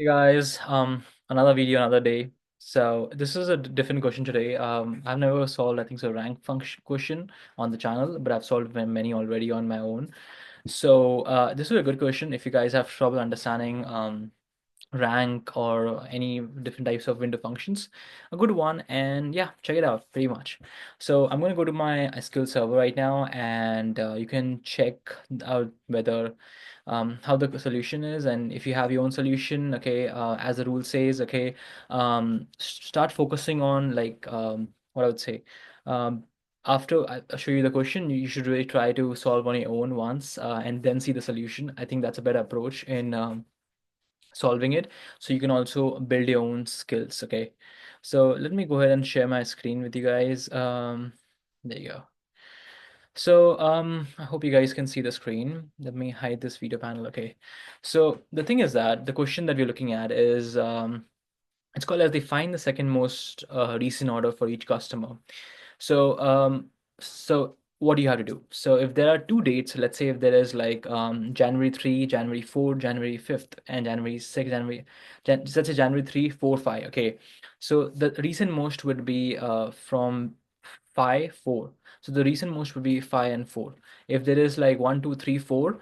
Hey guys, another video, another day. So this is a different question today. I've never solved, I think, so rank function question on the channel, but I've solved many already on my own. So this is a good question if you guys have trouble understanding rank or any different types of window functions. A good one, and yeah, check it out pretty much. So I'm going to go to my SQL server right now, and you can check out whether how the solution is, and if you have your own solution, okay, as the rule says, okay, start focusing on like what I would say. Um, After I show you the question, you should really try to solve on your own once, and then see the solution. I think that's a better approach in solving it, so you can also build your own skills. Okay, so let me go ahead and share my screen with you guys. There you go. So I hope you guys can see the screen. Let me hide this video panel. Okay, so the thing is that the question that we're looking at is it's called as they find the second most recent order for each customer. So, so what do you have to do? So if there are two dates, let's say if there is like January 3, January 4, January 5th, and January 6, let's say January 3, 4, 5. Okay. So the recent most would be from 5, 4. So the recent most would be 5 and 4. If there is like 1, 2, 3, 4,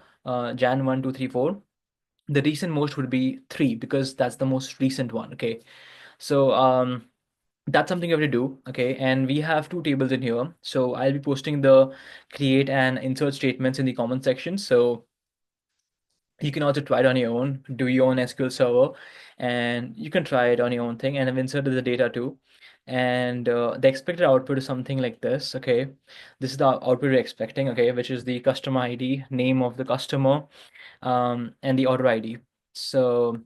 Jan 1, 2, 3, 4, the recent most would be 3 because that's the most recent one. Okay. So that's something you have to do. Okay, and we have two tables in here, so I'll be posting the create and insert statements in the comment section, so you can also try it on your own, do your own SQL server, and you can try it on your own thing, and I've inserted the data too. And the expected output is something like this. Okay, this is the output we're expecting, okay, which is the customer ID, name of the customer, and the order ID. So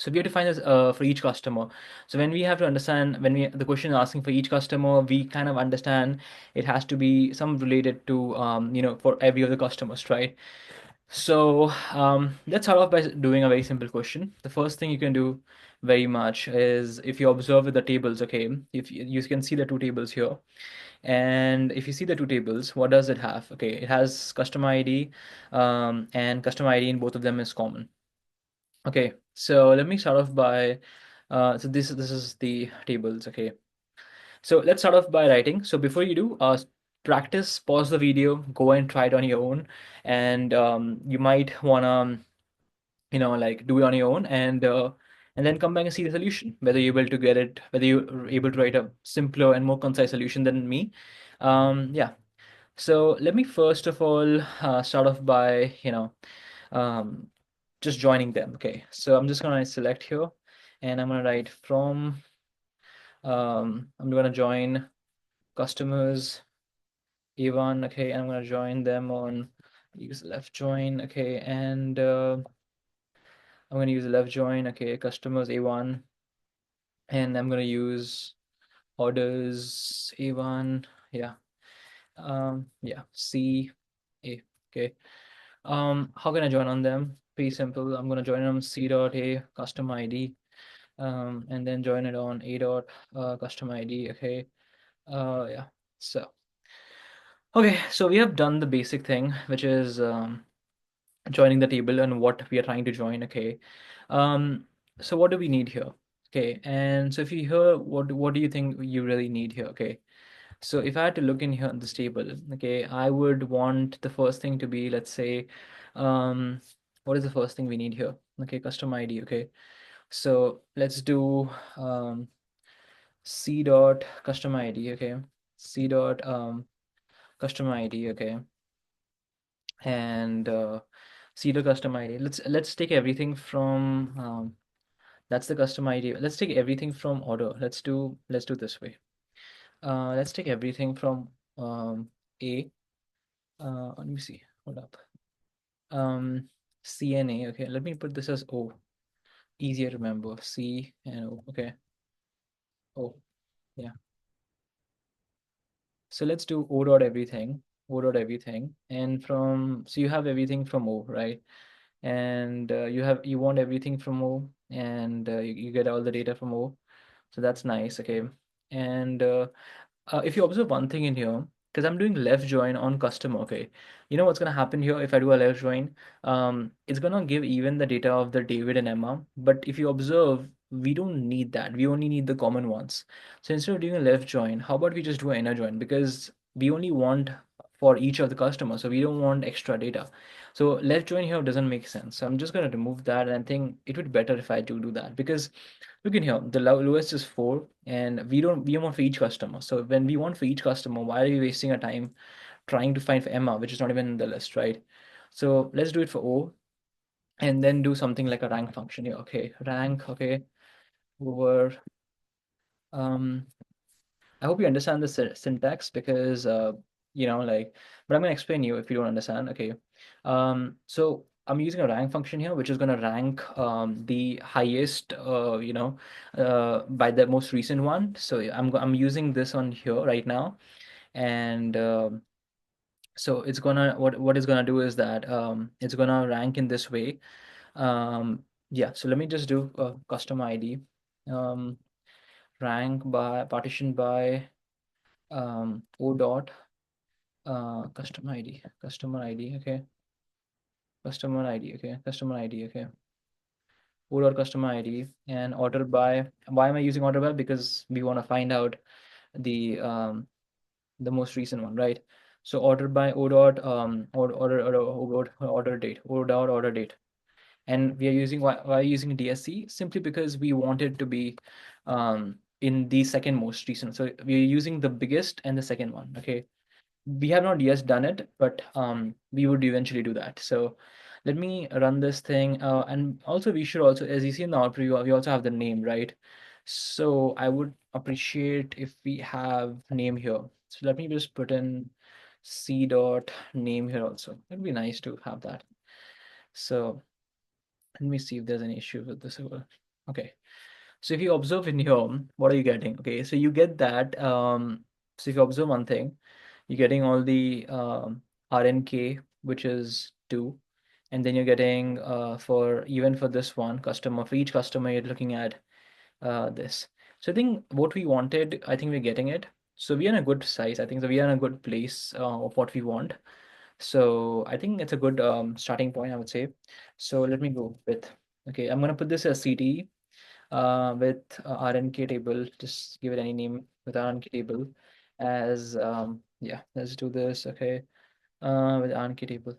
we have to find this for each customer. So when we have to understand, when we the question is asking for each customer, we kind of understand it has to be some related to for every of the customers, right? So let's start off by doing a very simple question. The first thing you can do very much is if you observe the tables, okay, if you can see the two tables here, and if you see the two tables, what does it have? Okay, it has customer ID, and customer ID in both of them is common. Okay, so let me start off by so this is the tables. Okay, so let's start off by writing. So before you do, practice, pause the video, go and try it on your own, and you might wanna like do it on your own, and then come back and see the solution, whether you're able to get it, whether you're able to write a simpler and more concise solution than me. Yeah. So let me first of all start off by um, just joining them. Okay, so I'm just gonna select here, and I'm gonna write from. I'm gonna join customers A1. Okay, and I'm gonna join them on use left join. Okay, and I'm gonna use left join. Okay, customers A1, and I'm gonna use orders A1. Yeah. Yeah. C A. Okay. How can I join on them? Pretty simple. I'm gonna join them C dot A customer ID, and then join it on A dot customer ID. Okay. Yeah. So okay, so we have done the basic thing, which is joining the table and what we are trying to join. Okay. Um, so what do we need here? Okay, and so if you hear what do you think you really need here? Okay. So if I had to look in here on this table, okay, I would want the first thing to be, let's say, um, what is the first thing we need here? Okay, custom ID. Okay, so let's do C dot custom ID. Okay, C dot custom ID. Okay, and C dot custom ID. Let's take everything from that's the custom ID. Let's take everything from order. Let's do this way. Let's take everything from A. Let me see. Hold up. Um, CNA. Okay, let me put this as O. Easier to remember. C and O. Okay. O. Yeah. So let's do O dot everything. O dot everything. And from so you have everything from O, right? And you want everything from O, and you get all the data from O. So that's nice. Okay. And if you observe one thing in here, because I'm doing left join on customer. Okay, you know what's gonna happen here if I do a left join? It's gonna give even the data of the David and Emma. But if you observe, we don't need that. We only need the common ones. So instead of doing a left join, how about we just do an inner join? Because we only want for each of the customers, so we don't want extra data. So left join here doesn't make sense. So I'm just gonna remove that, and I think it would be better if I do that because look in here, the lowest is 4, and we want for each customer. So when we want for each customer, why are we wasting our time trying to find for Emma, which is not even in the list, right? So let's do it for O, and then do something like a rank function here. Okay, rank, okay, over. Um, I hope you understand the syntax because like, but I'm gonna explain you if you don't understand. Okay, so I'm using a rank function here, which is gonna rank the highest, by the most recent one. So I'm using this on here right now, and so it's gonna what it's gonna do is that it's gonna rank in this way. Yeah, so let me just do customer ID, um, rank by partition by O dot customer ID, okay, customer ID, okay, customer ID, okay, O dot customer ID, and order by. Why am I using order by? Because we want to find out the most recent one, right? So order by O dot order date, O dot order date. And we are using why are you using DSC? Simply because we want it to be in the second most recent. So we are using the biggest and the second one. Okay, we have not yet done it, but we would eventually do that. So let me run this thing, and also we should also, as you see in the output, we also have the name, right? So I would appreciate if we have name here. So let me just put in c dot name here also. It'd be nice to have that. So let me see if there's any issue with this. Okay. So if you observe in here, what are you getting? Okay, so you get that. So if you observe one thing, you're getting all the RNK, which is 2, and then you're getting for even for this one customer, for each customer, you're looking at this. So I think what we wanted, I think we're getting it. So we're in a good size. I think so we are in a good place of what we want. So I think it's a good starting point, I would say. So let me go with, okay, I'm gonna put this as CTE with RNK table. Just give it any name with RNK table as yeah. Let's do this. Okay, with RNK table.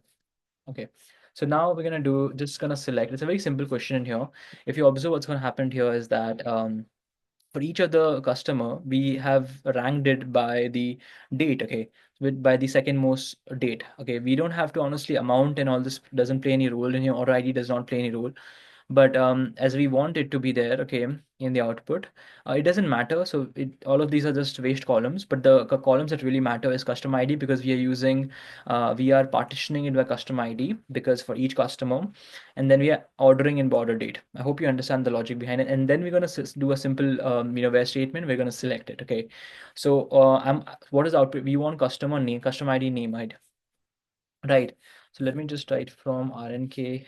Okay. So now we're gonna do just gonna select. It's a very simple question in here. If you observe, what's gonna happen here is that for each of the customer, we have ranked it by the date, okay, with by the second most date. Okay, we don't have to honestly amount and all this doesn't play any role in here. Order ID does not play any role. But as we want it to be there, okay, in the output, it doesn't matter. So all of these are just waste columns, but the columns that really matter is customer ID because we are partitioning it by customer ID because for each customer, and then we are ordering in border date. I hope you understand the logic behind it. And then we're going to do a simple, where statement. We're going to select it. Okay. So what is output? We want customer name, customer ID, name ID. Right. So let me just write from RNK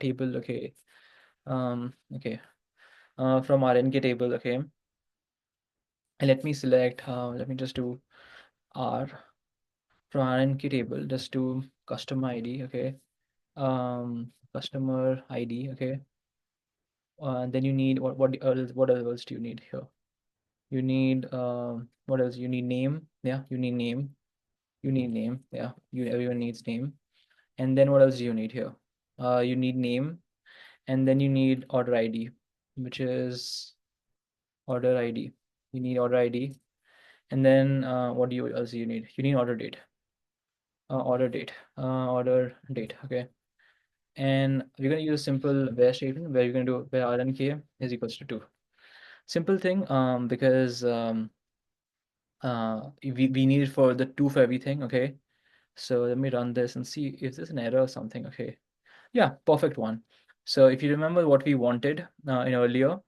table. Okay. Okay. From RNK table. Okay. And let me select, let me just do R from RNK table, just do customer ID. Okay. Customer ID. Okay. Then you need what else do you need here? You need what else? You need name. Yeah, you need name. You need name. Yeah, everyone needs name. And then what else do you need here? You need name, and then you need order ID, which is order ID. You need order ID, and then what do you else you need? You need order date. Order date. Okay. And we're gonna use a simple where statement where you're gonna do where RNK is equals to 2. Simple thing, because we need it for the 2 for everything. Okay, so let me run this and see if there's an error or something. Okay, yeah, perfect one. So if you remember what we wanted in earlier,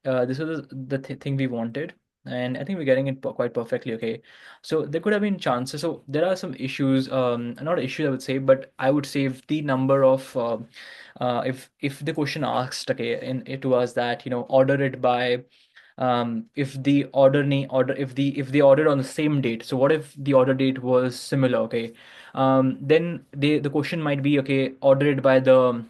this was the thing we wanted, and I think we're getting it quite perfectly. Okay, so there could have been chances. So there are some issues, not issues I would say, but I would say if the number of if the question asked, okay, in it was that order it by if the order name order if they ordered on the same date. So what if the order date was similar? Okay, then the question might be, okay, order it by the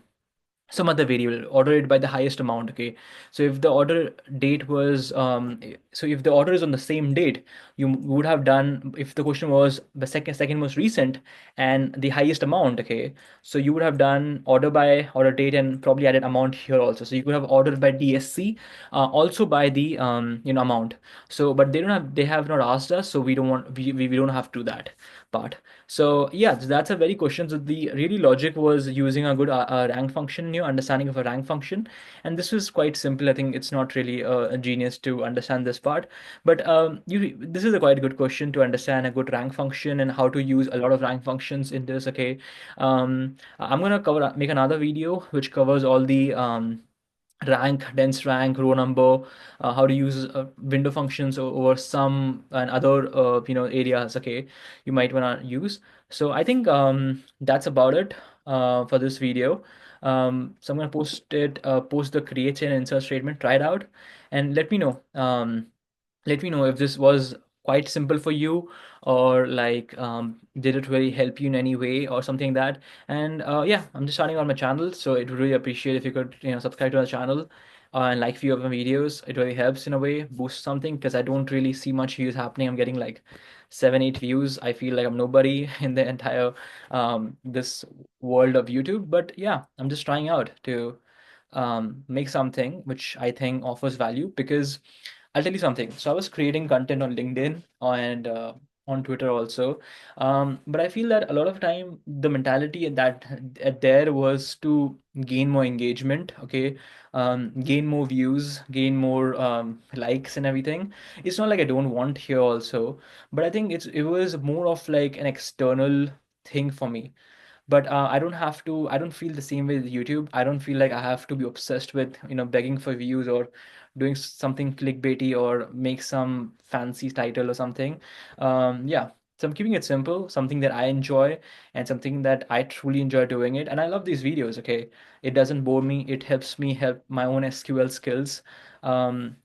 some other variable, order it by the highest amount. Okay, so if the order date was so if the order is on the same date, you would have done, if the question was the second most recent and the highest amount. Okay, so you would have done order by order date and probably added amount here also. So you could have ordered by DSC, also by the amount. So but they have not asked us, so we don't have to do that part. So yeah, so that's a very question. So the really logic was using a good rank function, understanding of a rank function, and this was quite simple. I think it's not really a genius to understand this part, but this is a quite good question to understand a good rank function and how to use a lot of rank functions in this. Okay, I'm gonna make another video which covers all the rank, dense rank, row number, how to use window functions over some and other areas. Okay, you might wanna use. So I think that's about it for this video. So I'm gonna post the create and insert statement, try it out, and let me know if this was quite simple for you, or like did it really help you in any way or something like that. And yeah, I'm just starting on my channel, so it would really appreciate if you could subscribe to the channel and like few of my videos. It really helps in a way, boost something, because I don't really see much views happening. I'm getting like 7 8 views. I feel like I'm nobody in the entire this world of YouTube. But yeah, I'm just trying out to make something which I think offers value. Because I'll tell you something. So I was creating content on LinkedIn and on Twitter also, but I feel that a lot of time the mentality there was to gain more engagement. Okay, gain more views, gain more likes and everything. It's not like I don't want here also, but I think it was more of like an external thing for me. But I don't feel the same way with YouTube. I don't feel like I have to be obsessed with begging for views or doing something clickbaity or make some fancy title or something. Yeah, so I'm keeping it simple, something that I enjoy and something that I truly enjoy doing it, and I love these videos. Okay, it doesn't bore me, it helps me help my own SQL skills.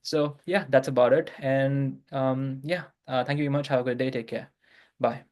So yeah, that's about it. And yeah, thank you very much. Have a good day. Take care. Bye.